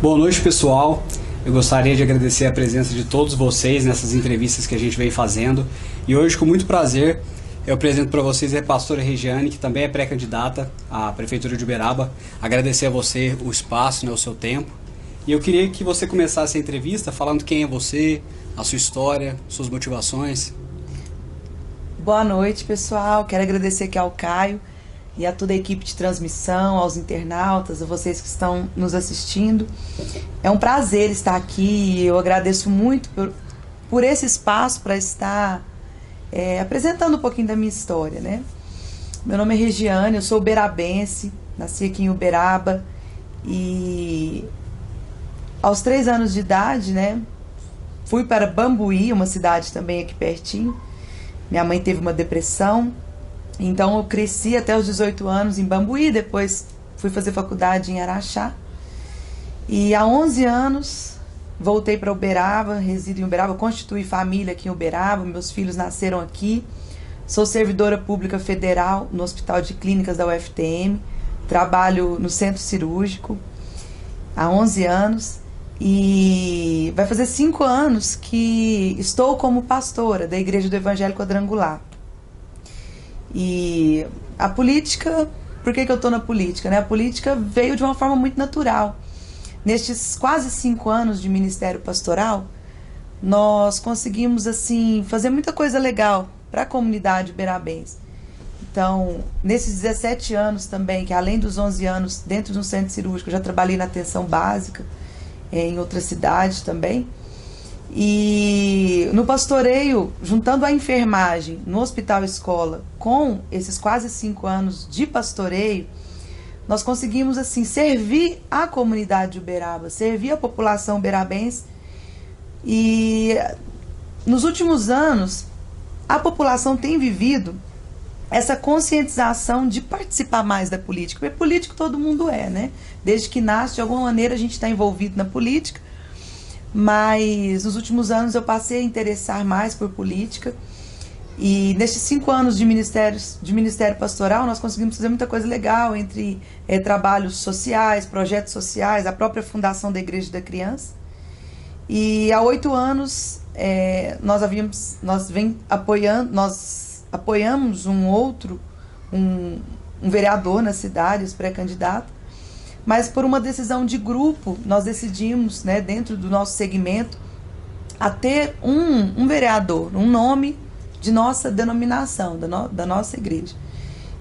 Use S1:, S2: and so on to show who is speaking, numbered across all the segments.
S1: Boa noite, pessoal. Eu gostaria de agradecer a presença de todos vocês nessas entrevistas que a gente vem fazendo. E hoje, com muito prazer, eu apresento para vocês a pastora Regiane, que também é pré-candidata à Prefeitura de Uberaba. Agradecer a você o espaço, o seu tempo. E eu queria que você começasse a entrevista falando quem é você, a sua história, suas motivações.
S2: Boa noite, pessoal. Quero agradecer aqui ao Caio e a toda a equipe de transmissão, aos internautas, a vocês que estão nos assistindo. É um prazer estar aqui e eu agradeço muito por esse espaço para estar apresentando um pouquinho da minha história, né? Meu nome é Regiane, eu sou uberabense, nasci aqui em Uberaba e aos 3 anos de idade, né, fui para Bambuí, uma cidade também aqui pertinho. Minha mãe teve uma depressão, então eu cresci até os 18 anos em Bambuí, depois fui fazer faculdade em Araxá. E há 11 anos voltei para Uberaba, resido em Uberaba, constituí família aqui em Uberaba, meus filhos nasceram aqui. Sou servidora pública federal no Hospital de Clínicas da UFTM, trabalho no centro cirúrgico há 11 anos. E vai fazer 5 anos que estou como pastora da Igreja do Evangelho Quadrangular. E a política, por que eu estou na política? Né? A política veio de uma forma muito natural. Nestes quase 5 anos de ministério pastoral, nós conseguimos assim fazer muita coisa legal para a comunidade uberabense. Então, nesses 17 anos também, que além dos 11 anos dentro de um centro cirúrgico, eu já trabalhei na atenção básica, em outras cidades também. E no pastoreio, juntando a enfermagem no hospital escola com esses quase 5 anos de pastoreio, nós conseguimos assim servir a comunidade de Uberaba, servir a população uberabense. E nos últimos anos, a população tem vivido essa conscientização de participar mais da política. Porque político todo mundo é, né? Desde que nasce, de alguma maneira, a gente está envolvido na política. Mas nos últimos anos eu passei a interessar mais por política. E nesses 5 anos de ministério pastoral, nós conseguimos fazer muita coisa legal, entre trabalhos sociais, projetos sociais, a própria fundação da Igreja da Criança. E há 8 anos nós apoiamos um vereador na cidade, os pré-candidatos, mas por uma decisão de grupo, nós decidimos, né, dentro do nosso segmento, a ter um vereador, um nome de nossa denominação, da nossa igreja.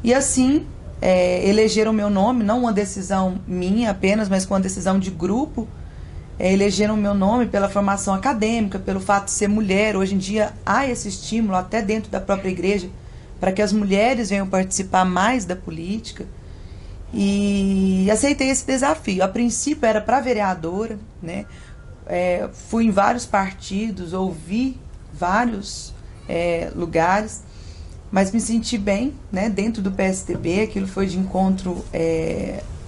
S2: E assim, elegeram meu nome, não uma decisão minha apenas, mas com uma decisão de grupo. Elegeram meu nome pela formação acadêmica, pelo fato de ser mulher. Hoje em dia há esse estímulo até dentro da própria igreja para que as mulheres venham participar mais da política. E aceitei esse desafio. A princípio era para vereadora, né? Fui em vários partidos, ouvi vários lugares, mas me senti bem, né, dentro do PSDB. Aquilo foi de encontro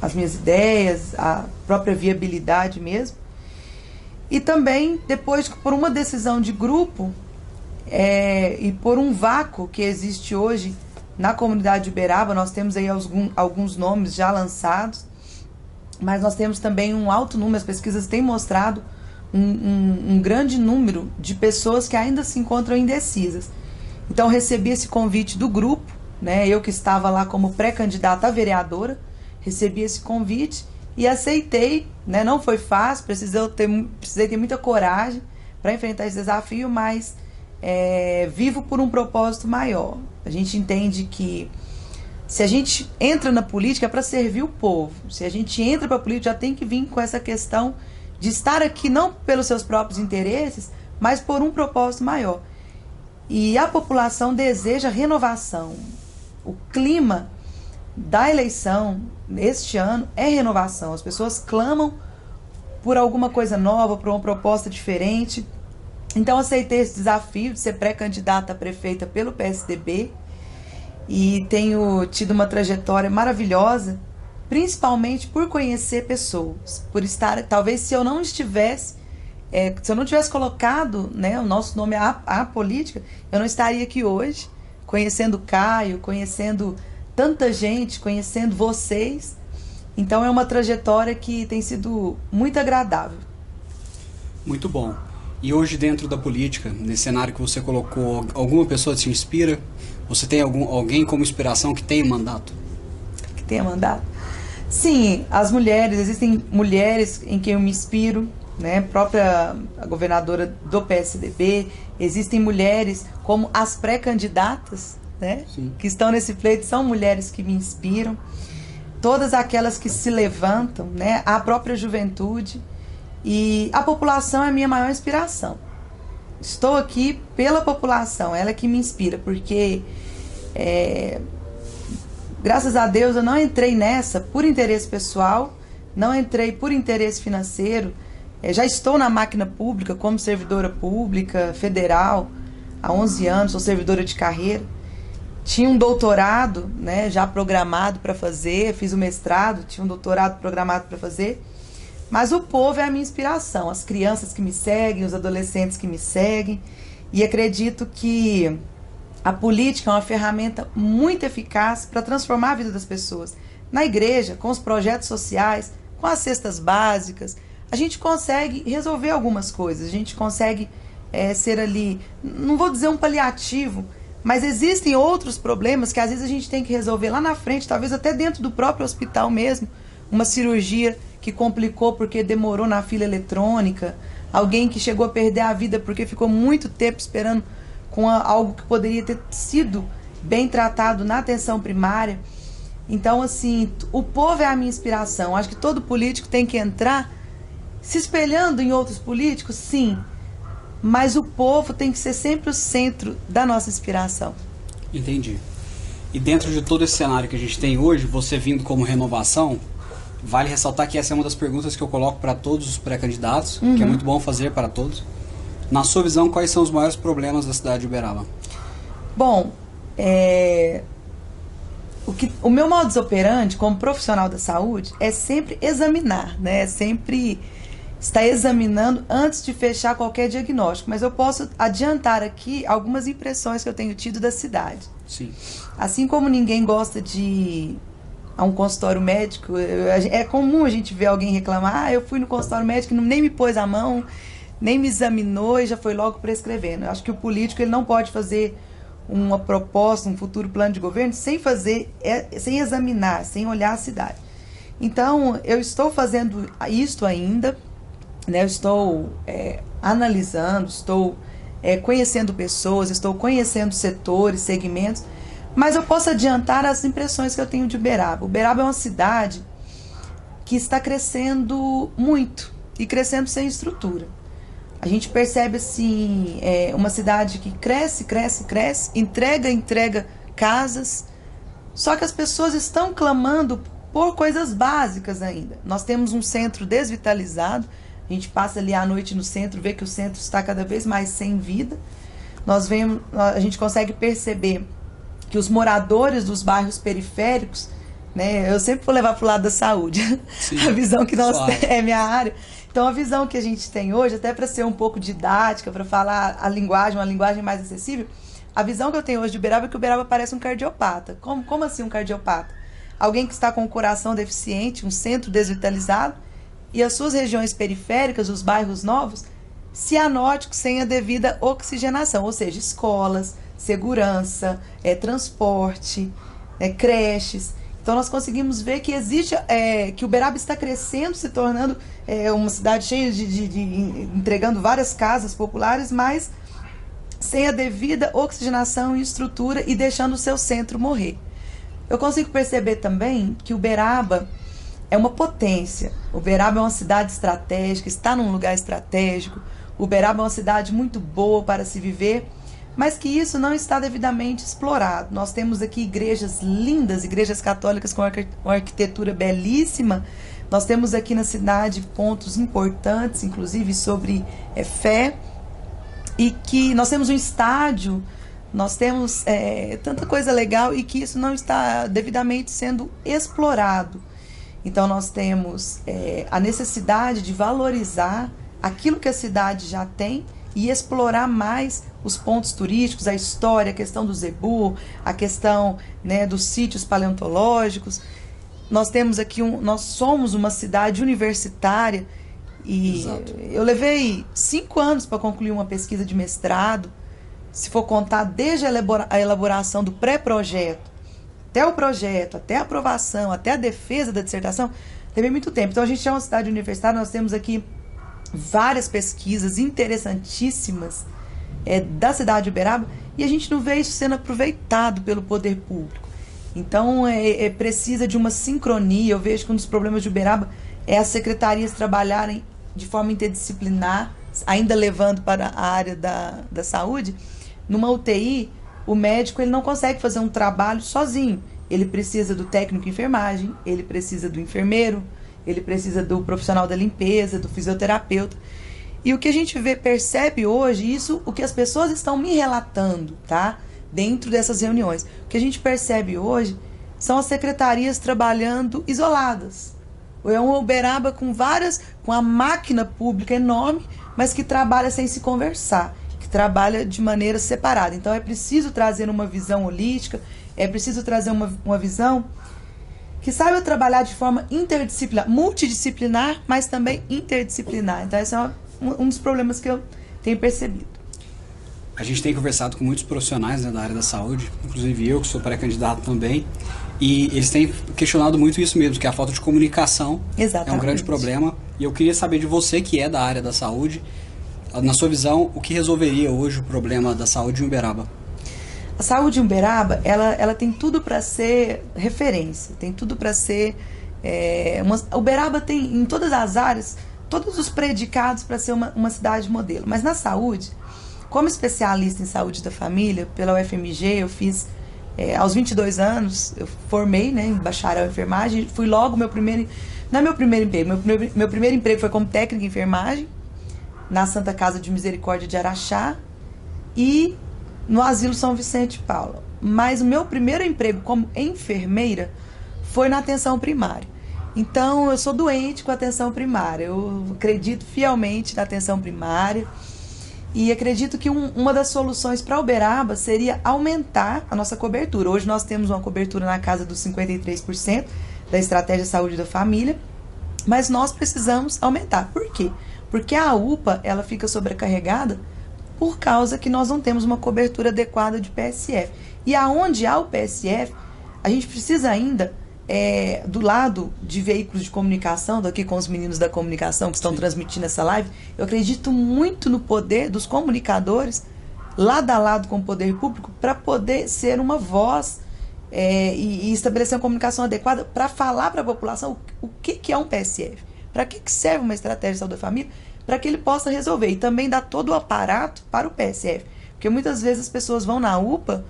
S2: às minhas ideias, à própria viabilidade mesmo. E também, depois, por uma decisão de grupo e por um vácuo que existe hoje na comunidade de Uberaba, nós temos aí alguns nomes já lançados, mas nós temos também um alto número, as pesquisas têm mostrado um grande número de pessoas que ainda se encontram indecisas. Então, recebi esse convite do grupo, né, eu que estava lá como pré-candidata a vereadora, recebi esse convite e aceitei, né? Não foi fácil, precisei ter muita coragem para enfrentar esse desafio, mas vivo por um propósito maior. A gente entende que se a gente entra na política é para servir o povo. Se a gente entra para a política, já tem que vir com essa questão de estar aqui não pelos seus próprios interesses, mas por um propósito maior. E a população deseja renovação. O clima da eleição este ano é renovação. As pessoas clamam por alguma coisa nova, por uma proposta diferente. Então aceitei esse desafio de ser pré-candidata a prefeita pelo PSDB e tenho tido uma trajetória maravilhosa, principalmente por conhecer pessoas, por estar, talvez se eu não tivesse colocado, né, o nosso nome à política, eu não estaria aqui hoje, conhecendo o Caio, conhecendo tanta gente, conhecendo vocês, Então é uma trajetória que tem sido muito agradável.
S1: Muito bom. E hoje dentro da política, nesse cenário que você colocou, alguma pessoa te inspira? Você tem alguém como inspiração que tem mandato?
S2: Que tenha mandato? Sim, as mulheres, existem mulheres em quem eu me inspiro, né? A governadora do PSDB, existem mulheres como as pré-candidatas, né? Que estão nesse pleito, são mulheres que me inspiram. Todas aquelas que se levantam, né? A própria juventude. E a população é a minha maior inspiração. Estou aqui pela população, ela é que me inspira, porque graças a Deus eu não entrei nessa por interesse pessoal, não entrei por interesse financeiro. Já estou na máquina pública como servidora pública federal há 11 anos, sou servidora de carreira. Tinha um doutorado, né, já programado para fazer, fiz o mestrado, tinha um doutorado programado para fazer. Mas o povo é a minha inspiração, as crianças que me seguem, os adolescentes que me seguem. E acredito que a política é uma ferramenta muito eficaz para transformar a vida das pessoas. Na igreja, com os projetos sociais, com as cestas básicas, a gente consegue resolver algumas coisas. A gente consegue ser ali, não vou dizer um paliativo, mas existem outros problemas que às vezes a gente tem que resolver lá na frente, talvez até dentro do próprio hospital mesmo. Uma cirurgia que complicou porque demorou na fila eletrônica, alguém que chegou a perder a vida porque ficou muito tempo esperando com algo que poderia ter sido bem tratado na atenção primária. Então, assim, o povo é a minha inspiração. Acho que todo político tem que entrar se espelhando em outros políticos, sim, mas o povo tem que ser sempre o centro da nossa inspiração.
S1: Entendi. E dentro de todo esse cenário que a gente tem hoje, você vindo como renovação, vale ressaltar que essa é uma das perguntas que eu coloco para todos os pré-candidatos, que é muito bom fazer para todos. Na sua visão, quais são os maiores problemas da cidade de Uberaba?
S2: Bom, o meu modus operandi como profissional da saúde é sempre examinar, né? É sempre estar examinando antes de fechar qualquer diagnóstico. Mas eu posso adiantar aqui algumas impressões que eu tenho tido da cidade.
S1: Sim.
S2: Assim como ninguém gosta de ir a um consultório médico, é comum a gente ver alguém reclamar: eu fui no consultório médico e nem me pôs a mão, nem me examinou e já foi logo prescrevendo. Eu acho que o político ele não pode fazer uma proposta, um futuro plano de governo sem examinar, sem olhar a cidade. Então, eu estou fazendo isto ainda, né? Eu estou analisando, estou conhecendo pessoas, estou conhecendo setores, segmentos, mas eu posso adiantar as impressões que eu tenho de Uberaba. Uberaba é uma cidade que está crescendo muito e crescendo sem estrutura. A gente percebe assim, uma cidade que cresce, entrega casas, só que as pessoas estão clamando por coisas básicas ainda. Nós temos um centro desvitalizado, a gente passa ali à noite no centro, vê que o centro está cada vez mais sem vida. A gente consegue perceber que os moradores dos bairros periféricos, né, eu sempre vou levar para o lado da saúde. Sim, a visão que nós temos é minha área. Então, a visão que a gente tem hoje, até para ser um pouco didática, para falar uma linguagem mais acessível, a visão que eu tenho hoje de Uberaba é que Uberaba parece um cardiopata. Como assim um cardiopata? Alguém que está com o coração deficiente, um centro desvitalizado, e as suas regiões periféricas, os bairros novos, cianóticos, sem a devida oxigenação, ou seja, escolas, segurança, transporte, creches. Então nós conseguimos ver que existe, que Uberaba está crescendo, se tornando uma cidade cheia entregando várias casas populares, mas sem a devida oxigenação e estrutura e deixando o seu centro morrer. Eu consigo perceber também que Uberaba é uma potência. Uberaba é uma cidade estratégica, está num lugar estratégico. Uberaba é uma cidade muito boa para se viver, mas que isso não está devidamente explorado. Nós temos aqui igrejas lindas, igrejas católicas com uma arquitetura belíssima. Nós temos aqui na cidade pontos importantes, inclusive sobre fé, e que nós temos um estádio, nós temos tanta coisa legal e que isso não está devidamente sendo explorado. Então nós temos a necessidade de valorizar aquilo que a cidade já tem e explorar mais os pontos turísticos, a história, a questão do zebu, a questão, né, dos sítios paleontológicos. nós temos aqui nós somos uma cidade universitária e
S1: Exato.
S2: eu levei 5 anos para concluir uma pesquisa de mestrado. Se for contar desde a elaboração do pré-projeto, até o projeto, até a aprovação, até a defesa da dissertação, levei muito tempo. Então a gente é uma cidade universitária, nós temos aqui várias pesquisas interessantíssimas da cidade de Uberaba e a gente não vê isso sendo aproveitado pelo poder público. Então precisa de uma sincronia. Eu vejo que um dos problemas de Uberaba é as secretarias trabalharem de forma interdisciplinar, ainda levando para a área da saúde. Numa UTI, o médico ele não consegue fazer um trabalho sozinho. Ele precisa do técnico de enfermagem, ele precisa do enfermeiro, ele precisa do profissional da limpeza, do fisioterapeuta. E o que a gente percebe hoje, isso o que as pessoas estão me relatando, tá? Dentro dessas reuniões. O que a gente percebe hoje são as secretarias trabalhando isoladas. É um Uberaba com a máquina pública enorme, mas que trabalha sem se conversar, que trabalha de maneira separada. Então é preciso trazer uma visão holística, é preciso trazer uma visão que saiba trabalhar de forma interdisciplinar, multidisciplinar, mas também interdisciplinar. Então esse é um dos problemas que eu tenho percebido.
S1: A gente tem conversado com muitos profissionais, né, da área da saúde, inclusive eu, que sou pré-candidato também, e eles têm questionado muito isso mesmo, que a falta de comunicação
S2: Exatamente.
S1: é um grande problema. E eu queria saber de você, que é da área da saúde, na sua visão, o que resolveria hoje o problema da saúde em Uberaba?
S2: A saúde em Uberaba, ela tem tudo para ser referência, tem tudo para ser... Uberaba tem, em todas as áreas, todos os predicados para ser uma cidade modelo. Mas na saúde, como especialista em saúde da família, pela UFMG, eu fiz, aos 22 anos, eu formei, né, em bacharel em enfermagem, fui logo não é meu primeiro emprego, meu primeiro emprego foi como técnica em enfermagem, na Santa Casa de Misericórdia de Araxá e no Asilo São Vicente de Paula. Mas o meu primeiro emprego como enfermeira foi na atenção primária. Então, eu sou doente com a atenção primária. Eu acredito fielmente na atenção primária e acredito que uma das soluções para Uberaba seria aumentar a nossa cobertura. Hoje nós temos uma cobertura na casa dos 53% da Estratégia Saúde da Família, mas nós precisamos aumentar. Por quê? Porque a UPA ela fica sobrecarregada por causa que nós não temos uma cobertura adequada de PSF. E aonde há o PSF, a gente precisa ainda, do lado de veículos de comunicação, daqui com os meninos da comunicação que estão
S1: Sim.
S2: transmitindo essa live, eu acredito muito no poder dos comunicadores, lado a lado com o poder público, para poder ser uma voz e estabelecer uma comunicação adequada para falar para a população o que é um PSF, para que serve uma estratégia de saúde da família, para que ele possa resolver e também dar todo o aparato para o PSF. Porque muitas vezes as pessoas vão na UPA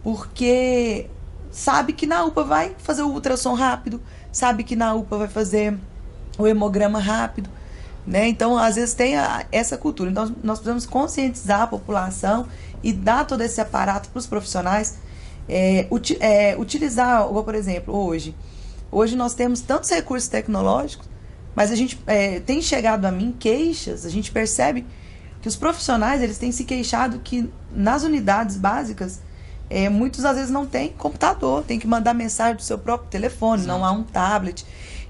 S2: porque sabe que na UPA vai fazer o ultrassom rápido, sabe que na UPA vai fazer o hemograma rápido, né? Então, às vezes tem essa cultura. Então, nós precisamos conscientizar a população e dar todo esse aparato para os profissionais utilizar, por exemplo, hoje nós temos tantos recursos tecnológicos, mas a gente tem chegado a mim queixas, a gente percebe que os profissionais eles têm se queixado que nas unidades básicas muitos às vezes não têm computador, tem que mandar mensagem do seu próprio telefone, não há um tablet.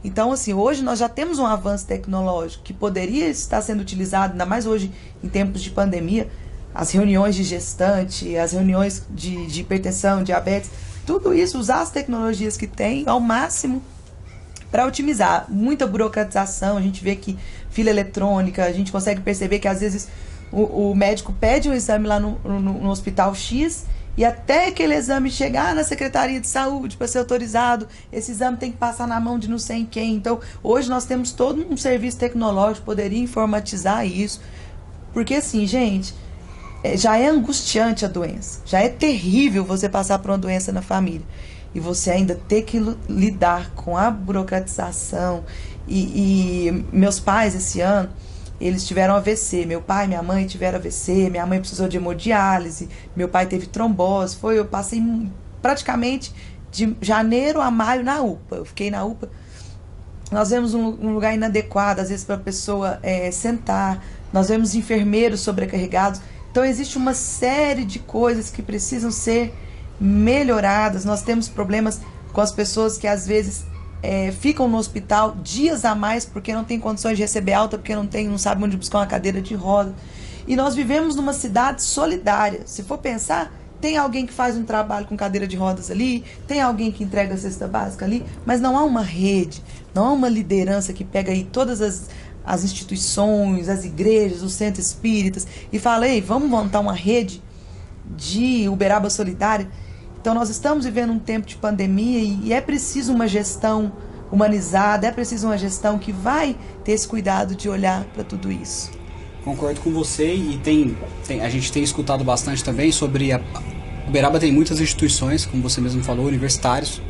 S2: Então, assim, hoje nós já temos um avanço tecnológico que poderia estar sendo utilizado, ainda mais hoje em tempos de pandemia, as reuniões de gestante, as reuniões de hipertensão, diabetes, tudo isso, usar as tecnologias que tem ao máximo para otimizar. Muita burocratização, a gente vê que fila eletrônica, a gente consegue perceber que às vezes o médico pede um exame lá no hospital X e até aquele exame chegar na Secretaria de Saúde para ser autorizado, esse exame tem que passar na mão de não sei quem. Então, hoje nós temos todo um serviço tecnológico, poderia informatizar isso. Porque assim, gente, já é angustiante a doença, já é terrível você passar por uma doença na família. E você ainda ter que lidar com a burocratização. E meus pais, esse ano, eles tiveram AVC. Meu pai e minha mãe tiveram AVC. Minha mãe precisou de hemodiálise. Meu pai teve trombose. Eu passei praticamente de janeiro a maio na UPA. Eu fiquei na UPA. Nós vemos um lugar inadequado, às vezes, para a pessoa sentar. Nós vemos enfermeiros sobrecarregados. Então, existe uma série de coisas que precisam ser melhoradas. Nós temos problemas com as pessoas que às vezes ficam no hospital dias a mais porque não tem condições de receber alta, porque não sabe onde buscar uma cadeira de roda. E nós vivemos numa cidade solidária. Se for pensar, tem alguém que faz um trabalho com cadeira de rodas ali, tem alguém que entrega a cesta básica ali, mas não há uma rede, não há uma liderança que pega aí todas as instituições, as igrejas, os centros espíritas e fala, ei, vamos montar uma rede de Uberaba Solidária. Então nós estamos vivendo um tempo de pandemia e é preciso uma gestão humanizada, é preciso uma gestão que vai ter esse cuidado de olhar para tudo isso.
S1: Concordo com você e a gente tem escutado bastante também sobre Uberaba tem muitas instituições, como você mesmo falou, universitários.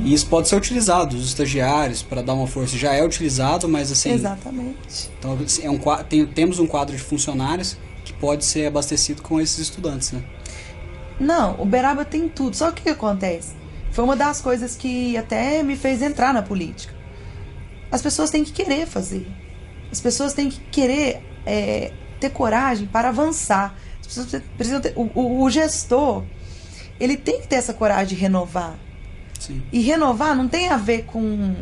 S1: E isso pode ser utilizado, os estagiários, para dar uma força. Já é utilizado, mas assim...
S2: Exatamente.
S1: Então temos um quadro de funcionários que pode ser abastecido com esses estudantes, né?
S2: Não, Uberaba tem tudo. Só que o que acontece? Foi uma das coisas que até me fez entrar na política. As pessoas têm que querer fazer. As pessoas têm que querer ter coragem para avançar. As pessoas precisam ter, o gestor, ele tem que ter essa coragem de renovar.
S1: Sim.
S2: E renovar não tem a ver com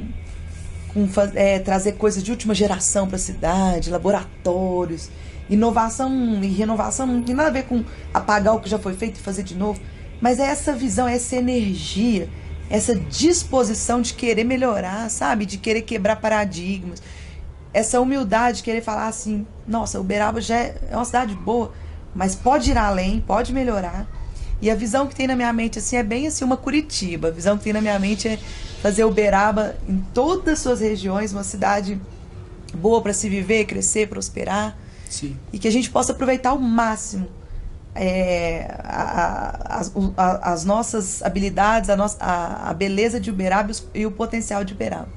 S2: trazer coisas de última geração para a cidade, laboratórios. Inovação e renovação não tem nada a ver com apagar o que já foi feito e fazer de novo. Mas é essa visão, essa energia, essa disposição de querer melhorar, sabe? De querer quebrar paradigmas. Essa humildade de querer falar assim, nossa, Uberaba já é uma cidade boa, mas pode ir além, pode melhorar. E a visão que tem na minha mente assim, é bem assim uma Curitiba. A visão que tem na minha mente é fazer Uberaba em todas as suas regiões, uma cidade boa para se viver, crescer, prosperar.
S1: Sim. E
S2: que a gente possa aproveitar ao máximo as nossas habilidades, a beleza de Uberaba e o potencial de Uberaba.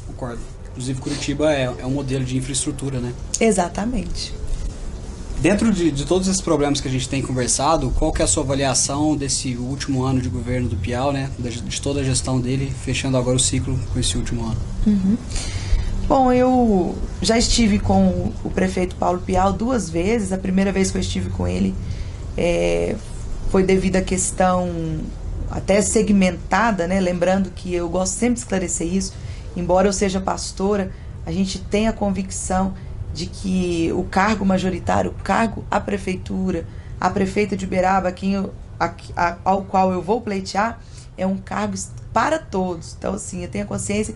S1: Concordo. Inclusive Curitiba é um modelo de infraestrutura, né?
S2: Exatamente.
S1: Dentro de todos esses problemas que a gente tem conversado, qual que é a sua avaliação desse último ano de governo do Piau, né? De toda a gestão dele, fechando agora o ciclo com esse último ano?
S2: Bom, eu já estive com o prefeito Paulo Piau 2 vezes. A primeira vez que eu estive com ele foi devido à questão até segmentada, né? Lembrando que eu gosto sempre de esclarecer isso. Embora eu seja pastora, a gente tem a convicção de que o cargo majoritário, o cargo à prefeitura, a prefeita de Uberaba, ao qual eu vou pleitear, é um cargo para todos. Então, assim, eu tenho a consciência,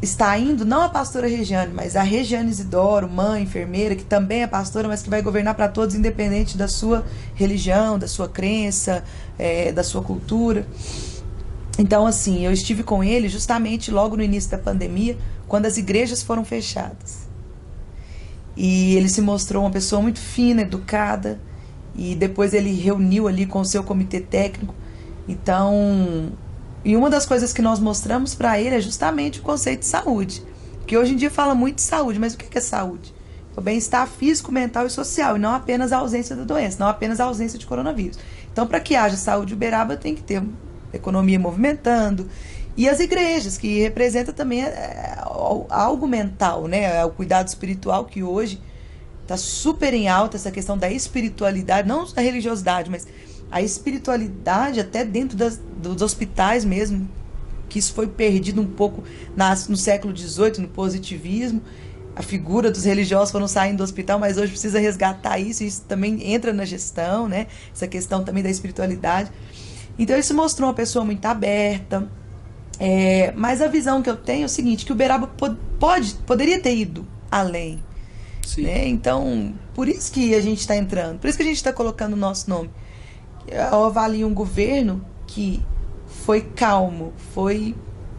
S2: está indo não a pastora Regiane, mas a Regiane Isidoro, mãe, enfermeira, que também é pastora, mas que vai governar para todos, independente da sua religião, da sua crença, da sua cultura. Então, assim, eu estive com ele justamente logo no início da pandemia, quando as igrejas foram fechadas. E ele se mostrou uma pessoa muito fina, educada, e depois ele reuniu ali com o seu comitê técnico. Então, e uma das coisas que nós mostramos para ele é justamente o conceito de saúde. Porque hoje em dia fala muito de saúde, mas o que é saúde? O bem-estar físico, mental e social, e não apenas a ausência da doença, não apenas a ausência de coronavírus. Então, para que haja saúde Uberaba, tem que ter economia movimentando, e as igrejas, que representa também algo mental, né? O cuidado espiritual, que hoje está super em alta, essa questão da espiritualidade, não da religiosidade, mas a espiritualidade até dentro dos hospitais mesmo, que isso foi perdido um pouco no século XVIII, no positivismo. A figura dos religiosos foram saindo do hospital, mas hoje precisa resgatar isso, e isso também entra na gestão, né? Essa questão também da espiritualidade. Então ele se mostrou uma pessoa muito aberta, mas a visão que eu tenho é o seguinte, que o Uberaba poderia ter ido além.
S1: Sim.
S2: Né? Então, por isso que a gente está entrando, por isso que a gente está colocando o nosso nome. Eu avalio um governo que foi calmo, foi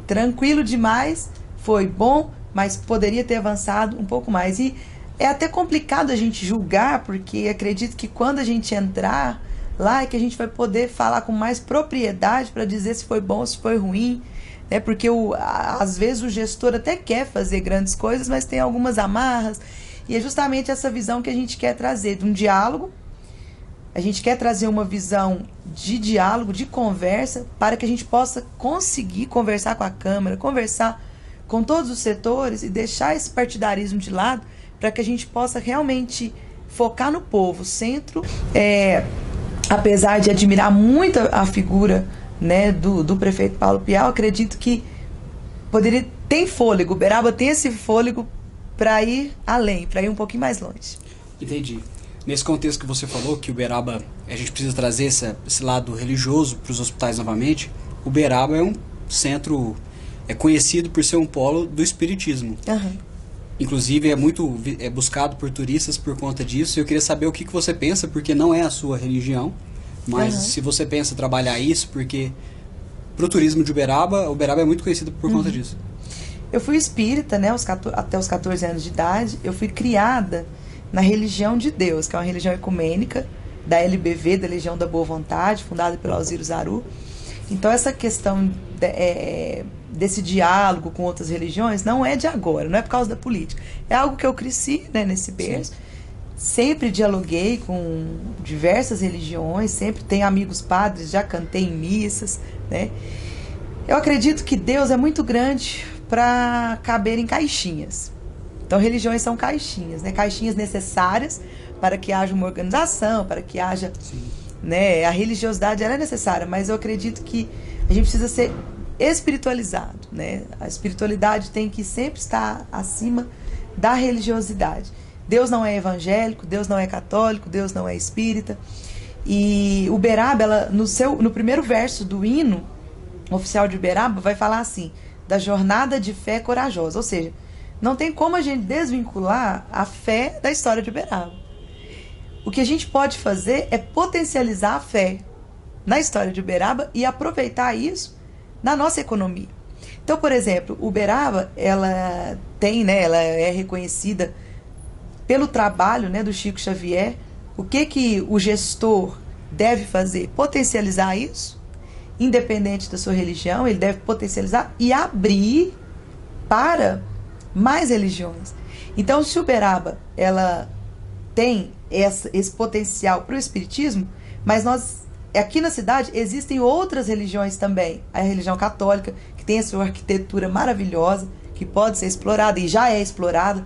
S2: tranquilo demais, foi bom, mas poderia ter avançado um pouco mais. E é até complicado a gente julgar, porque acredito que quando a gente entrar lá é que a gente vai poder falar com mais propriedade para dizer se foi bom ou se foi ruim, né? Porque às vezes o gestor até quer fazer grandes coisas, mas tem algumas amarras, e é justamente essa visão que a gente quer trazer, de um diálogo. A gente quer trazer uma visão de diálogo, de conversa, para que a gente possa conseguir conversar com a Câmara, conversar com todos os setores e deixar esse partidarismo de lado, para que a gente possa realmente focar no povo. O centro, apesar de admirar muito a figura, né, do prefeito Paulo Piau, acredito que tem fôlego. Uberaba tem esse fôlego para ir além, para ir um pouquinho mais longe.
S1: Entendi. Nesse contexto que você falou, que Uberaba, a gente precisa trazer esse lado religioso para os hospitais novamente, Uberaba é um centro, é conhecido por ser um polo do espiritismo.
S2: Uhum.
S1: Inclusive é buscado por turistas por conta disso. Eu queria saber o que você pensa, porque não é a sua religião, mas se você pensa em trabalhar isso, porque para o turismo de Uberaba é muito conhecido por conta disso.
S2: Eu fui espírita, né, até os 14 anos de idade. Eu fui criada na religião de Deus, que é uma religião ecumênica, da LBV, da Legião da Boa Vontade, fundada pelo Alziro Zaru. Então essa questão desse diálogo com outras religiões não é de agora, não é por causa da política. É algo que eu cresci, né, nesse berço. Sim. Sempre dialoguei com diversas religiões, sempre tenho amigos padres, já cantei em missas, né? Eu acredito que Deus é muito grande para caber em caixinhas. Então, religiões são caixinhas, né? Caixinhas necessárias para que haja uma organização, para que haja... Né? A religiosidade ela é necessária, mas eu acredito que a gente precisa ser espiritualizado, né? A espiritualidade tem que sempre estar acima da religiosidade. Deus não é evangélico, Deus não é católico, Deus não é espírita. E Uberaba, ela, no primeiro verso do hino oficial de Uberaba, vai falar assim, da jornada de fé corajosa, ou seja, não tem como a gente desvincular a fé da história de Uberaba. O que a gente pode fazer é potencializar a fé na história de Uberaba e aproveitar isso na nossa economia. Então, por exemplo, Uberaba, ela é reconhecida pelo trabalho, né, do Chico Xavier. O que o gestor deve fazer? Potencializar isso, independente da sua religião, ele deve potencializar e abrir para mais religiões. Então, se Uberaba, ela tem esse potencial para o espiritismo, mas aqui na cidade existem outras religiões também. A religião católica, que tem a sua arquitetura maravilhosa, que pode ser explorada e já é explorada,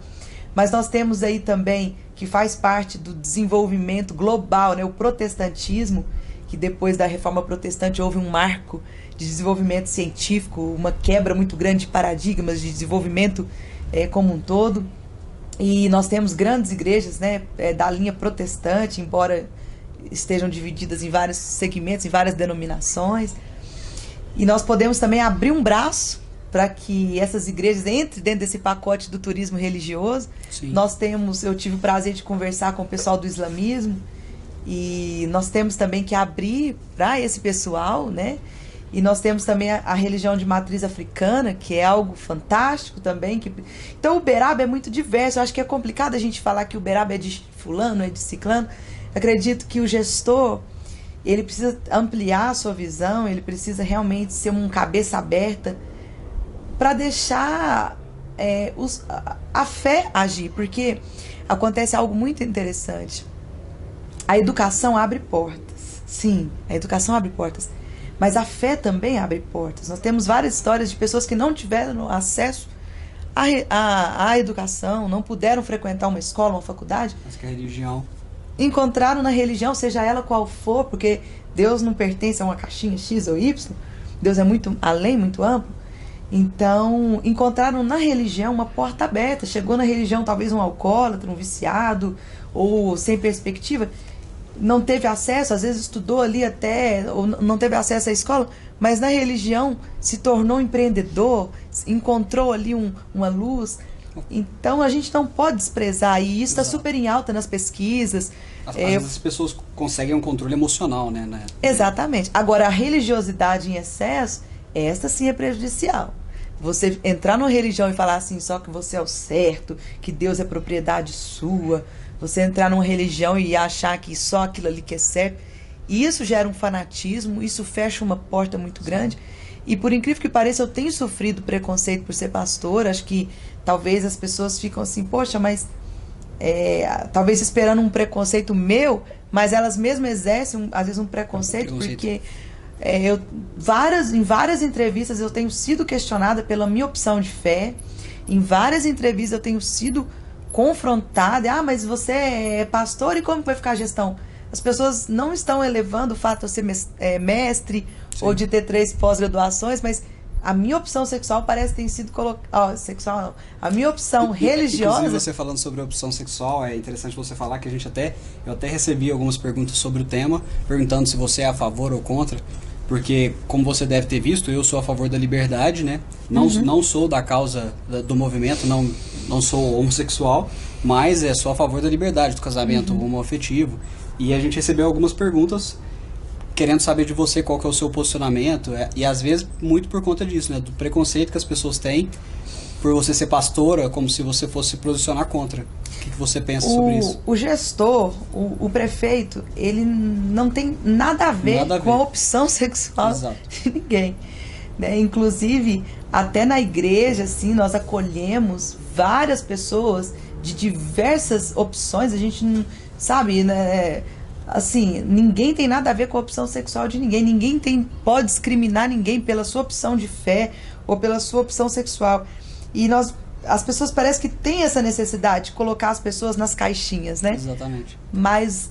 S2: mas nós temos aí também, que faz parte do desenvolvimento global, né, o protestantismo, que depois da Reforma Protestante houve um marco de desenvolvimento científico, uma quebra muito grande de paradigmas de desenvolvimento como um todo. E nós temos grandes igrejas, né, da linha protestante, embora estejam divididas em vários segmentos, em várias denominações. E nós podemos também abrir um braço para que essas igrejas entrem dentro desse pacote do turismo religioso. Sim. Eu tive o prazer de conversar com o pessoal do islamismo, e nós temos também que abrir para esse pessoal, né? E nós temos também a religião de matriz africana, que é algo fantástico também. Então, Uberaba é muito diverso. Eu acho que é complicado a gente falar que Uberaba é de fulano, é de ciclano. Acredito que o gestor, ele precisa ampliar a sua visão, ele precisa realmente ser um cabeça aberta para deixar a fé agir, porque acontece algo muito interessante. A educação abre portas. Sim, a educação abre portas. Mas a fé também abre portas. Nós temos várias histórias de pessoas que não tiveram acesso à educação, não puderam frequentar uma escola, uma faculdade.
S1: Mas que a religião...
S2: encontraram na religião, seja ela qual for, porque Deus não pertence a uma caixinha X ou Y. Deus é muito além, muito amplo. Então, encontraram na religião uma porta aberta. Chegou na religião talvez um alcoólatra, um viciado, ou sem perspectiva. Não teve acesso, às vezes estudou ali até, ou não teve acesso à escola, mas na religião se tornou empreendedor, encontrou ali uma luz. Então a gente não pode desprezar, e isso está super em alta nas pesquisas.
S1: Às vezes as pessoas conseguem um controle emocional, né?
S2: Exatamente. Agora, a religiosidade em excesso, esta sim é prejudicial. Você entrar numa religião e falar assim, só que você é o certo, que Deus é propriedade sua, você entrar numa religião e achar que só aquilo ali que é certo, e isso gera um fanatismo, isso fecha uma porta muito grande. E por incrível que pareça, eu tenho sofrido preconceito por ser pastora. Acho que talvez as pessoas ficam assim, poxa, mas talvez esperando um preconceito meu, mas elas mesmas exercem às vezes um preconceito. Porque em várias entrevistas eu tenho sido questionada pela minha opção de fé. Em várias entrevistas eu tenho sido confrontada. Mas você é pastor e como vai ficar a gestão? As pessoas não estão elevando o fato de eu ser mestre, sim, ou de ter 3 pós-graduações, mas A minha opção sexual parece ter sido colocada... sexual não. A minha opção religiosa...
S1: Inclusive, você falando sobre a opção sexual, é interessante você falar que eu até recebi algumas perguntas sobre o tema, perguntando se você é a favor ou contra, porque, como você deve ter visto, eu sou a favor da liberdade, né? Não sou da causa do movimento, não sou homossexual, mas sou a favor da liberdade, do casamento homoafetivo. E a gente recebeu algumas perguntas querendo saber de você qual que é o seu posicionamento, e às vezes muito por conta disso, né, do preconceito que as pessoas têm por você ser pastora, como se você fosse se posicionar contra. O que você pensa sobre isso?
S2: O gestor, o prefeito, ele não tem nada a ver com a opção sexual de ninguém, né? Inclusive, até na igreja, assim, nós acolhemos várias pessoas de diversas opções, a gente não sabe, né? Assim, ninguém tem nada a ver com a opção sexual de ninguém. Ninguém pode discriminar ninguém pela sua opção de fé ou pela sua opção sexual. E as pessoas parecem que têm essa necessidade de colocar as pessoas nas caixinhas, né?
S1: Exatamente.
S2: Mas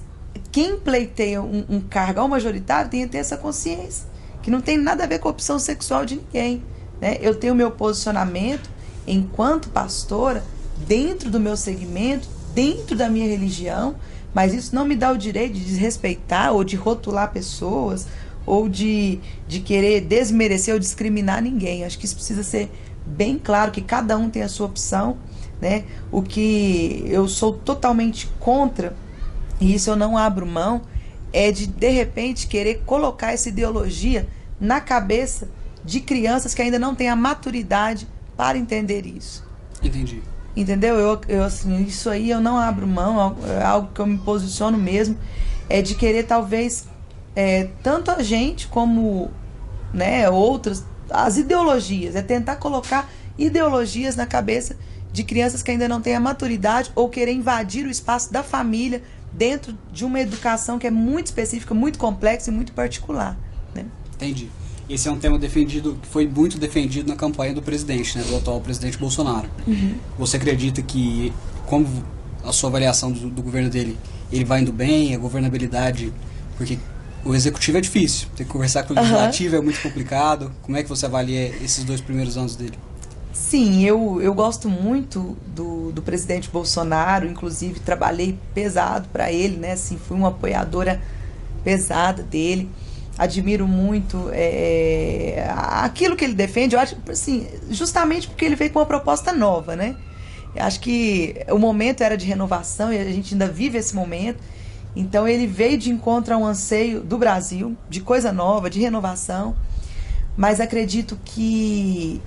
S2: quem pleiteia um cargo majoritário tem que ter essa consciência, que não tem nada a ver com a opção sexual de ninguém, né? Eu tenho meu posicionamento enquanto pastora, dentro do meu segmento, dentro da minha religião, mas isso não me dá o direito de desrespeitar ou de rotular pessoas ou de querer desmerecer ou discriminar ninguém. Acho que isso precisa ser bem claro, que cada um tem a sua opção, né? O que eu sou totalmente contra, e isso eu não abro mão, é de repente querer colocar essa ideologia na cabeça de crianças que ainda não têm a maturidade para entender isso.
S1: Entendi.
S2: Entendeu? Eu assim, isso aí eu não abro mão, é algo que eu me posiciono mesmo, é de querer talvez tanto a gente como, né, outras, as ideologias, é tentar colocar ideologias na cabeça de crianças que ainda não têm a maturidade ou querer invadir o espaço da família dentro de uma educação que é muito específica, muito complexa e muito particular, né?
S1: Entendi. Esse é um tema que foi muito defendido na campanha do presidente, né, do atual presidente Bolsonaro. Você acredita que, como a sua avaliação do governo dele, ele vai indo bem, a governabilidade, porque o executivo é difícil, ter que conversar com o legislativo é muito complicado. Como é que você avalia esses 2 primeiros anos dele?
S2: Sim, eu gosto muito do presidente Bolsonaro, inclusive trabalhei pesado para ele, né? Assim, fui uma apoiadora pesada dele. Admiro muito aquilo que ele defende. Eu acho, assim, justamente porque ele veio com uma proposta nova, né? Eu acho que o momento era de renovação e a gente ainda vive esse momento. Então ele veio de encontro a um anseio do Brasil, de coisa nova, de renovação. Mas acredito que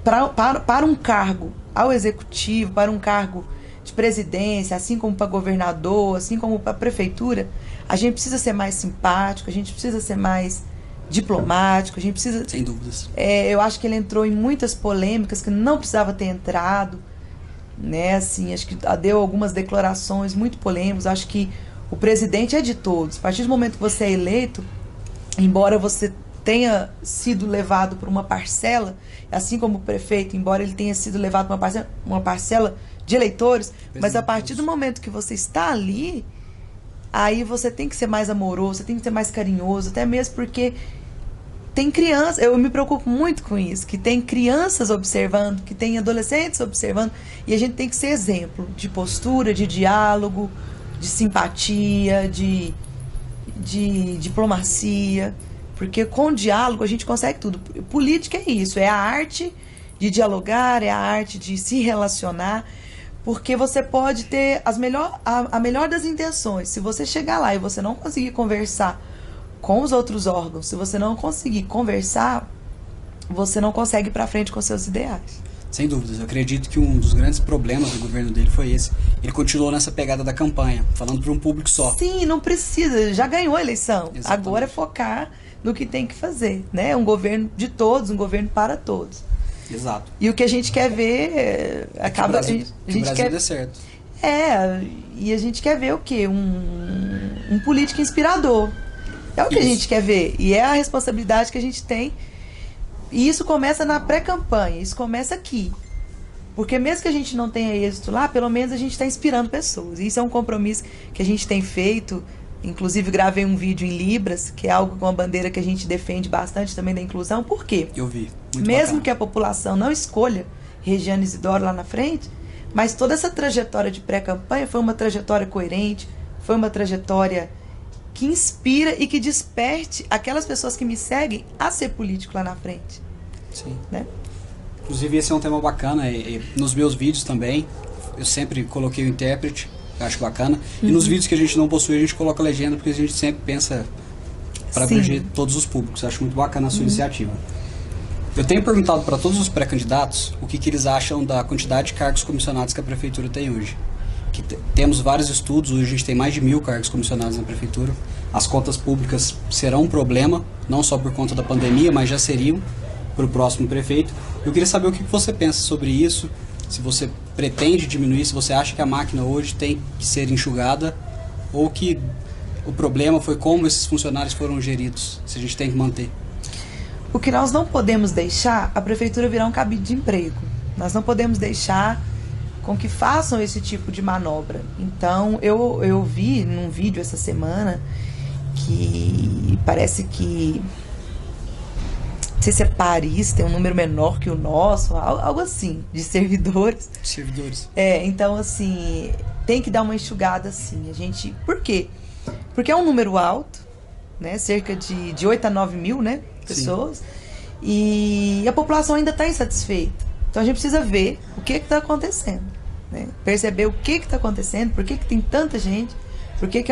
S2: para um cargo ao executivo, para um cargo de presidência, assim como para governador, assim como para prefeitura, a gente precisa ser mais simpático, a gente precisa ser mais diplomático, a gente precisa...
S1: Sem dúvidas.
S2: Eu acho que ele entrou em muitas polêmicas que não precisava ter entrado, né? Assim, acho que deu algumas declarações muito polêmicas. Acho que o presidente é de todos. A partir do momento que você é eleito, embora você tenha sido levado por uma parcela, assim como o prefeito, embora ele tenha sido levado por uma parcela de eleitores, mas a partir do momento que você está ali, aí você tem que ser mais amoroso, você tem que ser mais carinhoso, até mesmo porque tem crianças, eu me preocupo muito com isso, que tem crianças observando, que tem adolescentes observando, e a gente tem que ser exemplo de postura, de diálogo, de simpatia, de diplomacia, porque com o diálogo a gente consegue tudo. Política é isso, é a arte de dialogar, é a arte de se relacionar, porque você pode ter a melhor das intenções. Se você chegar lá e você não conseguir conversar com os outros órgãos, se você não conseguir conversar, você não consegue ir para frente com seus ideais.
S1: Sem dúvidas, eu acredito que um dos grandes problemas do governo dele foi esse. Ele continuou nessa pegada da campanha, falando para um público só.
S2: Sim, não precisa, já ganhou a eleição.
S1: Exatamente.
S2: Agora é focar no que tem que fazer, né? Um governo de todos, um governo para todos.
S1: Exato.
S2: E o que a gente quer ver acaba...
S1: Que o Brasil dê certo.
S2: E a gente quer ver o quê? Um político inspirador. É o que a gente quer ver. E é a responsabilidade que a gente tem. E isso começa na pré-campanha. Isso começa aqui. Porque mesmo que a gente não tenha êxito lá, pelo menos a gente está inspirando pessoas. E isso é um compromisso que a gente tem feito Inclusive gravei um vídeo em Libras, que é algo com uma bandeira que a gente defende bastante também da inclusão. Por quê?
S1: Eu vi. Muito
S2: Mesmo
S1: bacana.
S2: que a população não escolha Regiane Isidoro lá na frente, mas toda essa trajetória de pré-campanha foi uma trajetória coerente, foi uma trajetória que inspira e que desperte aquelas pessoas que me seguem a ser político lá na frente.
S1: Sim.
S2: Né?
S1: Inclusive esse é um tema bacana, e nos meus vídeos também, eu sempre coloquei o intérprete, eu acho bacana, e nos vídeos que a gente não possui, a gente coloca a legenda, porque a gente sempre pensa para abranger todos os públicos. Eu acho muito bacana a sua iniciativa. Eu tenho perguntado para todos os pré-candidatos o que eles acham da quantidade de cargos comissionados que a prefeitura tem hoje. Que temos vários estudos, hoje a gente tem mais de 1000 cargos comissionados na prefeitura. As contas públicas serão um problema, não só por conta da pandemia, mas já seriam para o próximo prefeito. Eu queria saber o que você pensa sobre isso, se você pretende diminuir, se você acha que a máquina hoje tem que ser enxugada, ou que o problema foi como esses funcionários foram geridos, se a gente tem que manter.
S2: O que nós não podemos deixar, a prefeitura virar um cabide de emprego. Nós não podemos deixar com que façam esse tipo de manobra. Então, eu vi num vídeo essa semana que parece que, não sei se é Paris, tem um número menor que o nosso, algo assim, de servidores.
S1: Servidores.
S2: Então, assim, tem que dar uma enxugada, assim. Por quê? Porque é um número alto, né? Cerca de 8 a 9 mil, né? Pessoas. Sim. E a população ainda está insatisfeita. Então a gente precisa ver o que está acontecendo, né? Perceber o que está acontecendo, por que tem tanta gente, por que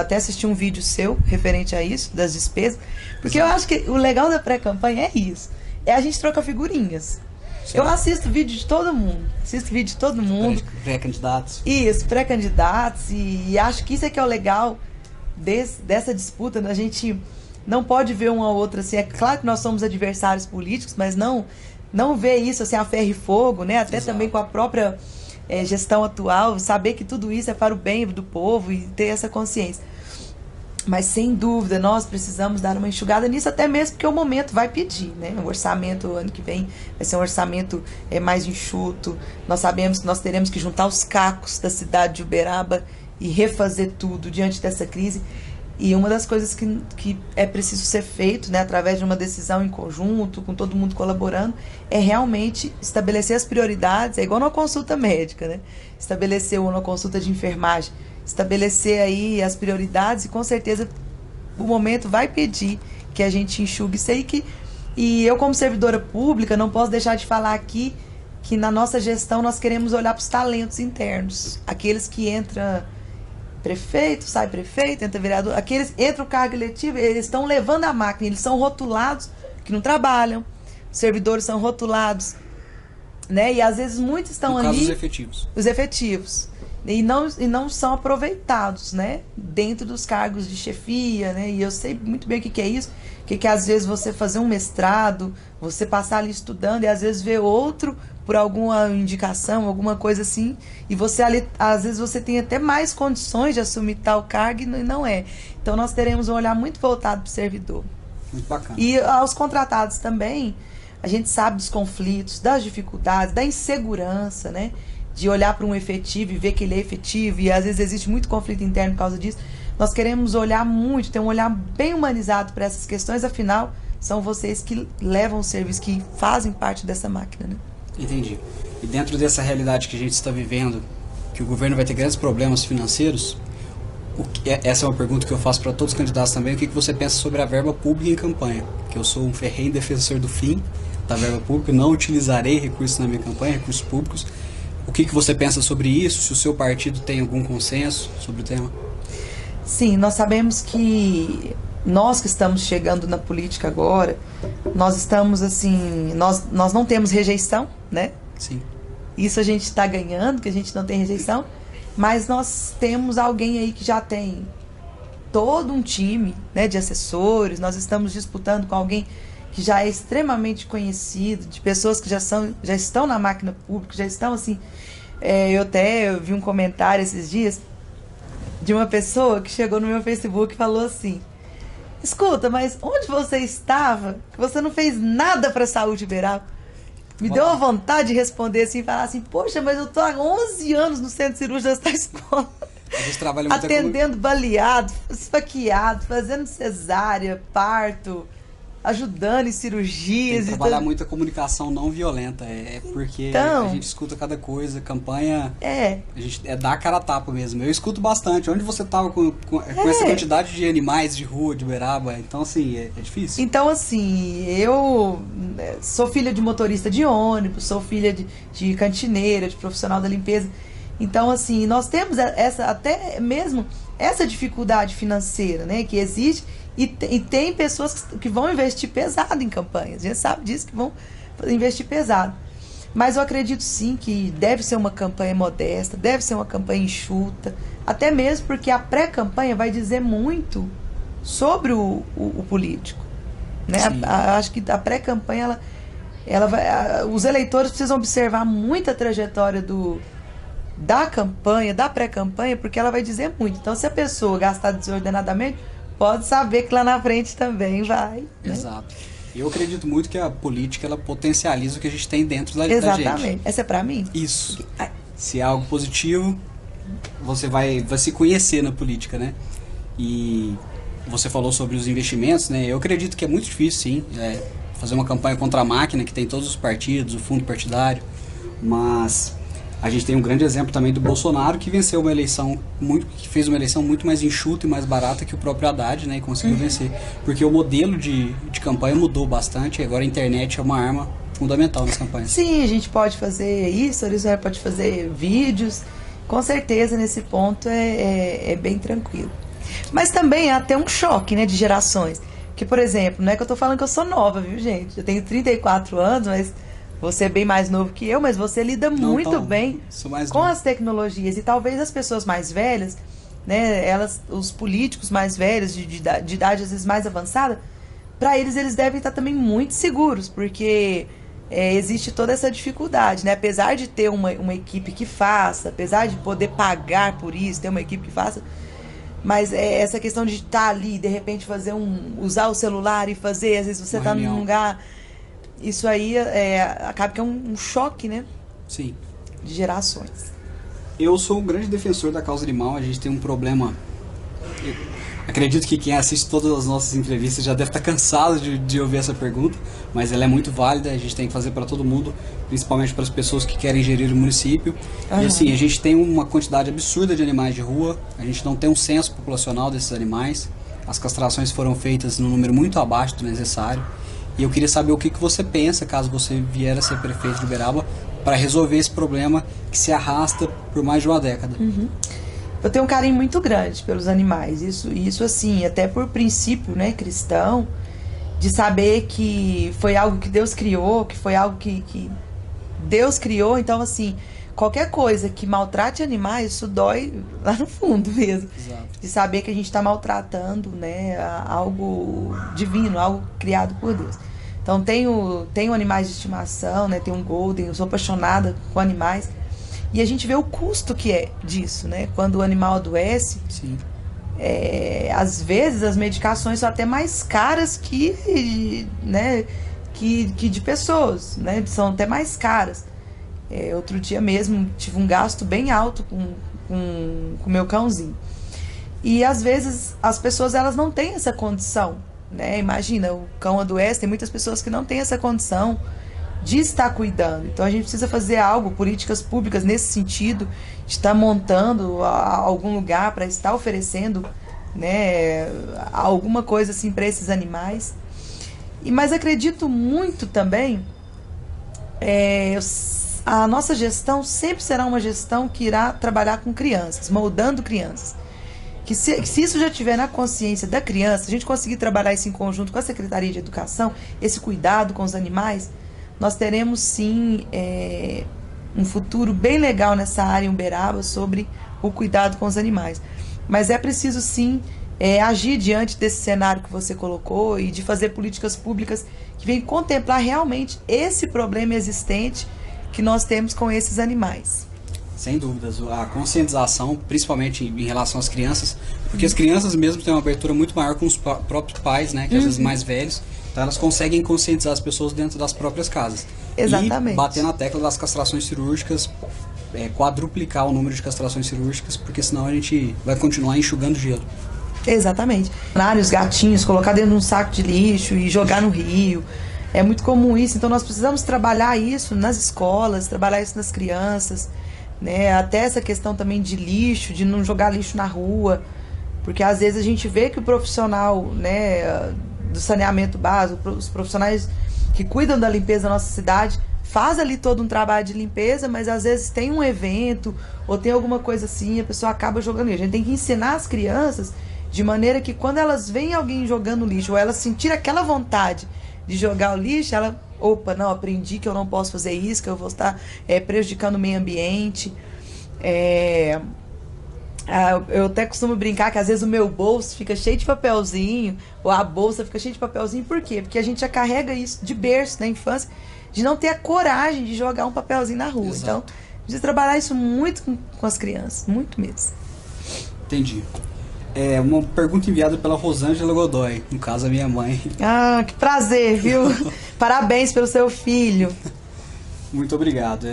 S2: até assisti um vídeo seu referente a isso, das despesas, porque eu acho que o legal da pré-campanha é isso, é a gente trocar figurinhas. Sim. Eu assisto vídeo de todo mundo,
S1: Pré-candidatos.
S2: Isso, pré-candidatos, e acho que isso é que é o legal dessa disputa, né? A gente não pode ver um ao outro assim, é claro que nós somos adversários políticos, mas não ver isso assim a ferro e fogo, né? Até
S1: Exato.
S2: Também com a própria gestão atual, saber que tudo isso é para o bem do povo e ter essa consciência. Mas sem dúvida nós precisamos dar uma enxugada nisso, até mesmo porque o momento vai pedir, né? O orçamento ano que vem vai ser um orçamento mais enxuto. Nós sabemos que nós teremos que juntar os cacos da cidade de Uberaba e refazer tudo diante dessa crise. E uma das coisas que é preciso ser feito, né, através de uma decisão em conjunto, com todo mundo colaborando, é realmente estabelecer as prioridades, é igual numa consulta médica, né? Estabelecer uma consulta de enfermagem, estabelecer aí as prioridades, e com certeza o momento vai pedir que a gente enxugue isso aí. E eu, como servidora pública, não posso deixar de falar aqui que na nossa gestão nós queremos olhar para os talentos internos, aqueles que entram prefeito, sai prefeito, entra vereador, aqueles entram o cargo eletivo, eles estão levando a máquina, eles são rotulados que não trabalham, os servidores são rotulados, né? E às vezes muitos estão ali, os efetivos, e não são aproveitados, né? Dentro dos cargos de chefia, né? E eu sei muito bem o que é isso, que às vezes você fazer um mestrado, você passar ali estudando e às vezes ver outro por alguma indicação, alguma coisa assim, e você ali, às vezes você tem até mais condições de assumir tal cargo e não é. Então nós teremos um olhar muito voltado para o servidor.
S1: Muito bacana.
S2: E aos contratados também, a gente sabe dos conflitos, das dificuldades, da insegurança, né? De olhar para um efetivo e ver que ele é efetivo, e às vezes existe muito conflito interno por causa disso. Nós queremos olhar muito, ter um olhar bem humanizado para essas questões, afinal, são vocês que levam o serviço, que fazem parte dessa máquina, né?
S1: Entendi. E dentro dessa realidade que a gente está vivendo, que o governo vai ter grandes problemas financeiros, essa é uma pergunta que eu faço para todos os candidatos também, o que você pensa sobre a verba pública em campanha? Que eu sou um ferrenho defensor do fim da verba pública, não utilizarei recursos na minha campanha, recursos públicos. O que você pensa sobre isso? Se o seu partido tem algum consenso sobre o tema?
S2: Sim, nós sabemos que nós que estamos chegando na política agora, nós estamos assim, nós não temos rejeição, né?
S1: Sim.
S2: Isso a gente está ganhando, que a gente não tem rejeição, mas nós temos alguém aí que já tem todo um time, né, de assessores, nós estamos disputando com alguém que já é extremamente conhecido, de pessoas que já estão na máquina pública, já estão assim. Eu vi um comentário esses dias de uma pessoa que chegou no meu Facebook e falou assim: escuta, mas onde você estava que você não fez nada para a saúde Uberaba? Me deu uma vontade de responder assim, falar assim: poxa, mas eu tô há 11 anos no centro cirúrgico dessa escola.
S1: A gente trabalha muito
S2: atendendo baleado, esfaqueado, fazendo cesárea, parto, ajudando em cirurgias.
S1: Tem que trabalhar muito a comunicação não violenta, porque
S2: então,
S1: a gente escuta cada coisa, campanha, a gente dá a cara a tapa mesmo. Eu escuto bastante. Onde você tava com essa quantidade de animais de rua, de Uberaba? Então, assim, é difícil.
S2: Então, assim, eu sou filha de motorista de ônibus, sou filha de cantineira, de profissional da limpeza. Então, assim, nós temos até mesmo essa dificuldade financeira, né, que existe. E tem pessoas que vão investir pesado em campanhas. A gente sabe disso, que vão investir pesado. Mas eu acredito sim que deve ser uma campanha modesta, deve ser uma campanha enxuta, até mesmo porque a pré-campanha vai dizer muito sobre o político. Né? Acho que a pré-campanha, os eleitores precisam observar muito a trajetória da campanha, da pré-campanha, porque ela vai dizer muito. Então, se a pessoa gastar desordenadamente, pode saber que lá na frente também vai. Né?
S1: Exato. Eu acredito muito que a política, ela potencializa o que a gente tem dentro da gente.
S2: Exatamente. Essa é pra mim?
S1: Isso. Se é algo positivo, você vai se conhecer na política, né? E você falou sobre os investimentos, né? Eu acredito que é muito difícil, sim, fazer uma campanha contra a máquina, que tem todos os partidos, o fundo partidário, mas a gente tem um grande exemplo também do Bolsonaro, que venceu uma eleição que fez uma eleição muito mais enxuta e mais barata que o próprio Haddad, né, e conseguiu vencer. Porque o modelo de campanha mudou bastante, e agora a internet é uma arma fundamental nas campanhas.
S2: Sim, a gente pode fazer isso, pode fazer vídeos, com certeza nesse ponto é bem tranquilo. Mas também há até um choque, né, de gerações. Que, por exemplo, não é que eu tô falando que eu sou nova, viu, gente? Eu tenho 34 anos, mas você é bem mais novo que eu, mas você lida muito bem com as tecnologias. E talvez as pessoas mais velhas, né, os políticos mais velhos, de idade às vezes mais avançada, para eles devem estar também muito seguros, porque existe toda essa dificuldade, né? Apesar de ter uma equipe que faça, apesar de poder pagar por isso, ter uma equipe que faça, mas essa questão de estar ali, de repente usar o celular e fazer, às vezes você está num lugar... Isso aí acaba que é um choque, né?
S1: Sim.
S2: De gerações.
S1: Eu sou um grande defensor da causa animal. A gente tem um problema. Acredito que quem assiste todas as nossas entrevistas já deve estar cansado de ouvir essa pergunta, mas ela é muito válida. A gente tem que fazer para todo mundo, principalmente para as pessoas que querem gerir o município. E assim, a gente tem uma quantidade absurda de animais de rua. A gente não tem um censo populacional desses animais. As castrações foram feitas num número muito abaixo do necessário. E eu queria saber o que você pensa, caso você vier a ser prefeito de Uberaba, para resolver esse problema que se arrasta por mais de uma década.
S2: Eu tenho um carinho muito grande pelos animais. Isso assim, até por princípio, né, cristão, de saber que foi algo que Deus criou, que foi algo que Deus criou. Então, assim, qualquer coisa que maltrate animais, isso dói lá no fundo mesmo.
S1: Exato.
S2: De saber que a gente está maltratando, né, algo divino, algo criado por Deus. Então, tenho animais de estimação, né, tenho um golden, eu sou apaixonada com animais. E a gente vê o custo que é disso, né? Quando o animal adoece,
S1: sim,
S2: às vezes as medicações são até mais caras que de pessoas, né? São até mais caras. Outro dia mesmo tive um gasto bem alto com o meu cãozinho. E às vezes as pessoas elas não têm essa condição, né? Imagina, o cão adoece, tem muitas pessoas que não têm essa condição de estar cuidando. Então a gente precisa fazer algo, políticas públicas nesse sentido, de estar montando algum lugar para estar oferecendo, né, alguma coisa assim para esses animais. Mas acredito muito também, a nossa gestão sempre será uma gestão que irá trabalhar com crianças, moldando crianças. Que se isso já estiver na consciência da criança, a gente conseguir trabalhar isso em conjunto com a Secretaria de Educação, esse cuidado com os animais, nós teremos sim um futuro bem legal nessa área em Uberaba sobre o cuidado com os animais. Mas é preciso sim agir diante desse cenário que você colocou e de fazer políticas públicas que venham contemplar realmente esse problema existente que nós temos com esses animais.
S1: Sem dúvidas, a conscientização, principalmente em relação às crianças, porque as crianças mesmo têm uma abertura muito maior com os próprios pais, né, que às vezes mais velhos, então elas conseguem conscientizar as pessoas dentro das próprias casas.
S2: Exatamente.
S1: E bater na tecla das castrações cirúrgicas quadruplicar o número de castrações cirúrgicas, porque senão a gente vai continuar enxugando gelo.
S2: Exatamente. Os gatinhos, colocar dentro de um saco de lixo e jogar no rio. É muito comum isso, então nós precisamos trabalhar isso nas escolas, trabalhar isso nas crianças, né? Até essa questão também de lixo, de não jogar lixo na rua, porque às vezes a gente vê que o profissional, né, do saneamento básico, os profissionais que cuidam da limpeza da nossa cidade, faz ali todo um trabalho de limpeza, mas às vezes tem um evento ou tem alguma coisa assim, a pessoa acaba jogando lixo. A gente tem que ensinar as crianças de maneira que quando elas veem alguém jogando lixo, ou elas sentirem aquela vontade de jogar o lixo, ela, opa, não, aprendi que eu não posso fazer isso, que eu vou estar prejudicando o meio ambiente. Eu até costumo brincar que às vezes o meu bolso fica cheio de papelzinho, ou a bolsa fica cheia de papelzinho, por quê? Porque a gente já carrega isso de berço na infância, de não ter a coragem de jogar um papelzinho na rua.
S1: Exato.
S2: Então, precisa trabalhar isso muito com as crianças, muito mesmo.
S1: Entendi. Uma pergunta enviada pela Rosângela Godoy, no caso a minha mãe.
S2: Ah, que prazer, viu? Parabéns pelo seu filho.
S1: Muito obrigado.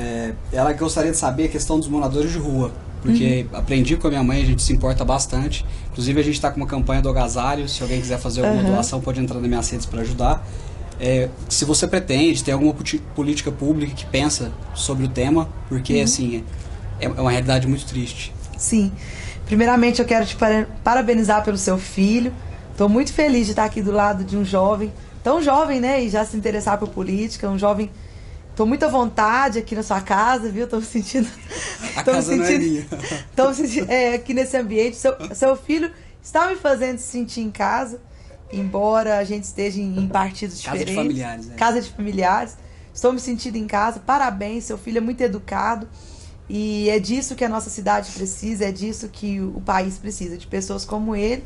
S1: Ela gostaria de saber a questão dos moradores de rua, porque aprendi com a minha mãe, a gente se importa bastante. Inclusive a gente está com uma campanha do agasalho, se alguém quiser fazer alguma doação pode entrar nas minhas redes para ajudar. Se você pretende, tem alguma política pública que pensa sobre o tema, porque assim, é uma realidade muito triste.
S2: Sim. Primeiramente, eu quero te parabenizar pelo seu filho. Estou muito feliz de estar aqui do lado de um jovem, tão jovem, né? E já se interessar por política. Um jovem. Estou muito à vontade aqui na sua casa, viu? Estou me sentindo.
S1: A casa não é minha.
S2: Estou me sentindo aqui nesse ambiente. Seu filho está me fazendo se sentir em casa, embora a gente esteja em partidos diferentes.
S1: Casa de familiares, né?
S2: Casa de familiares. Estou me sentindo em casa. Parabéns, seu filho é muito educado. E é disso que a nossa cidade precisa, é disso que o país precisa, de pessoas como ele.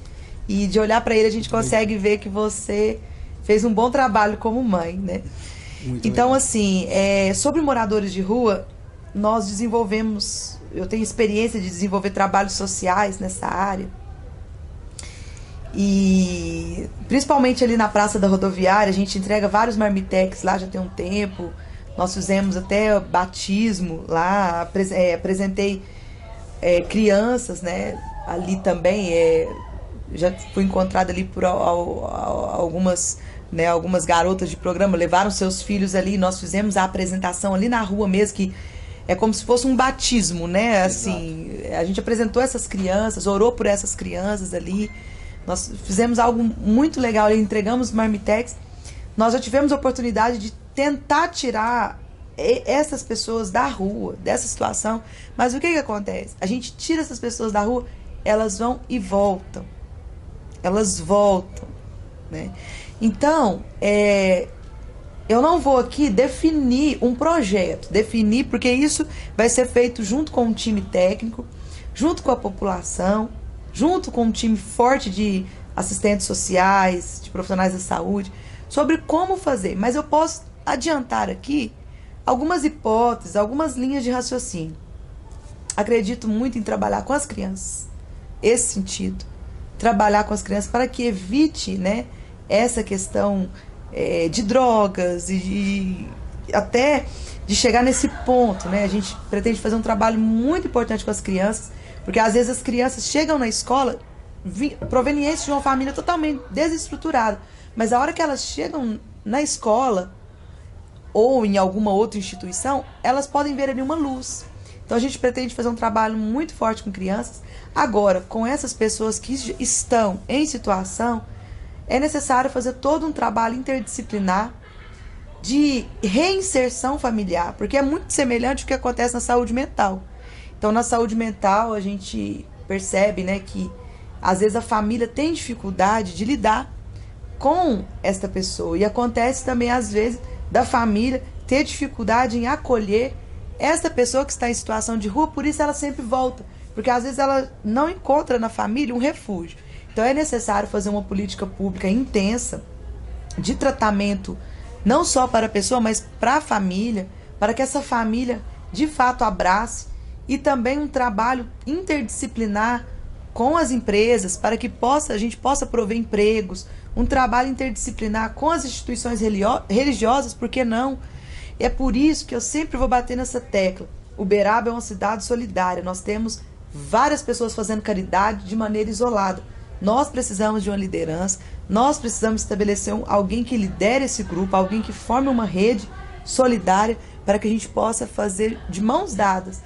S2: E de olhar para ele a gente consegue ver que você fez um bom trabalho como mãe, né?
S1: Muito
S2: então,
S1: legal.
S2: assim, sobre moradores de rua, nós desenvolvemos, eu tenho experiência de desenvolver trabalhos sociais nessa área. E principalmente ali na Praça da Rodoviária, a gente entrega vários marmitex lá já tem um tempo. Nós fizemos até batismo lá, apresentei crianças, né, ali também. Já fui encontrada ali por algumas garotas de programa, levaram seus filhos ali, nós fizemos a apresentação ali na rua mesmo, que é como se fosse um batismo, né? Assim, a gente apresentou essas crianças, orou por essas crianças ali. Nós fizemos algo muito legal ali, entregamos marmitex. Nós já tivemos a oportunidade de tentar tirar essas pessoas da rua, dessa situação. Mas o que acontece? A gente tira essas pessoas da rua, elas vão e voltam. Elas voltam, né? Então, eu não vou aqui definir um projeto, porque isso vai ser feito junto com um time técnico, junto com a população, junto com um time forte de assistentes sociais, de profissionais da saúde, sobre como fazer. Mas eu posso adiantar aqui algumas hipóteses, algumas linhas de raciocínio. Acredito muito em trabalhar com as crianças, esse sentido. Trabalhar com as crianças para que evite, né, essa questão de drogas e até de chegar nesse ponto, né? A gente pretende fazer um trabalho muito importante com as crianças, porque às vezes as crianças chegam na escola provenientes de uma família totalmente desestruturada, mas a hora que elas chegam na escola ou em alguma outra instituição, elas podem ver ali uma luz. Então a gente pretende fazer um trabalho muito forte com crianças. Agora, com essas pessoas que estão em situação, é necessário fazer todo um trabalho interdisciplinar de reinserção familiar, porque é muito semelhante ao que acontece na saúde mental. Então, na saúde mental, a gente percebe, né, que às vezes a família tem dificuldade de lidar com esta pessoa. E acontece também, às vezes, da família ter dificuldade em acolher esta pessoa que está em situação de rua, por isso ela sempre volta. Porque às vezes ela não encontra na família um refúgio. Então é necessário fazer uma política pública intensa de tratamento, não só para a pessoa, mas para a família, para que essa família de fato abrace, e também um trabalho interdisciplinar com as empresas, para que a gente possa prover empregos, um trabalho interdisciplinar com as instituições religiosas, por que não? É por isso que eu sempre vou bater nessa tecla. Uberaba é uma cidade solidária. Nós temos várias pessoas fazendo caridade de maneira isolada. Nós precisamos de uma liderança, nós precisamos estabelecer alguém que lidere esse grupo, alguém que forme uma rede solidária para que a gente possa fazer de mãos dadas,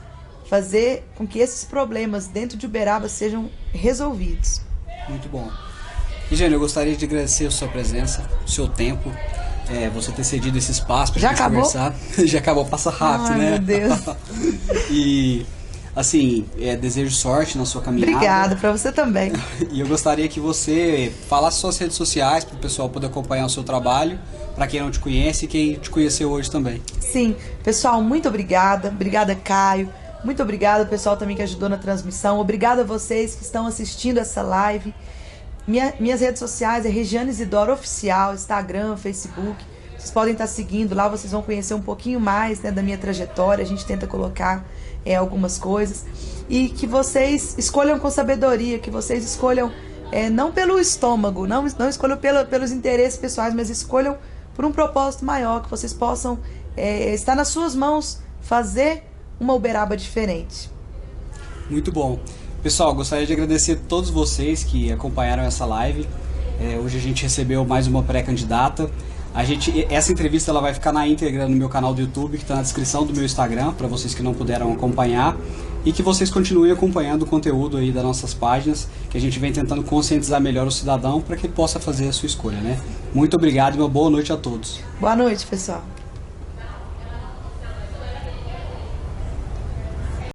S2: fazer com que esses problemas dentro de Uberaba sejam resolvidos.
S1: Muito bom. Regiane, eu gostaria de agradecer a sua presença, o seu tempo, você ter cedido esse espaço para a gente conversar. Já acabou, passa rápido,
S2: ai,
S1: né?
S2: Meu Deus.
S1: E, assim, desejo sorte na sua caminhada.
S2: Obrigada, para você também.
S1: E eu gostaria que você falasse suas redes sociais para o pessoal poder acompanhar o seu trabalho, para quem não te conhece e quem te conheceu hoje também.
S2: Sim, pessoal, muito obrigada. Obrigada, Caio. Muito obrigada ao pessoal também que ajudou na transmissão. Obrigada a vocês que estão assistindo essa live. Minhas redes sociais é Regiane Isidoro Oficial, Instagram, Facebook. Vocês podem estar seguindo lá, vocês vão conhecer um pouquinho mais, né, da minha trajetória. A gente tenta colocar algumas coisas. E que vocês escolham com sabedoria, que vocês escolham não pelo estômago, não escolham pelos interesses pessoais, mas escolham por um propósito maior, que vocês possam estar nas suas mãos fazer uma Uberaba diferente.
S1: Muito bom. Pessoal, gostaria de agradecer a todos vocês que acompanharam essa live. Hoje a gente recebeu mais uma pré-candidata. Essa entrevista ela vai ficar na íntegra no meu canal do YouTube, que está na descrição do meu Instagram, para vocês que não puderam acompanhar. E que vocês continuem acompanhando o conteúdo aí das nossas páginas, que a gente vem tentando conscientizar melhor o cidadão para que ele possa fazer a sua escolha, né? Muito obrigado e uma boa noite a todos.
S2: Boa noite, pessoal.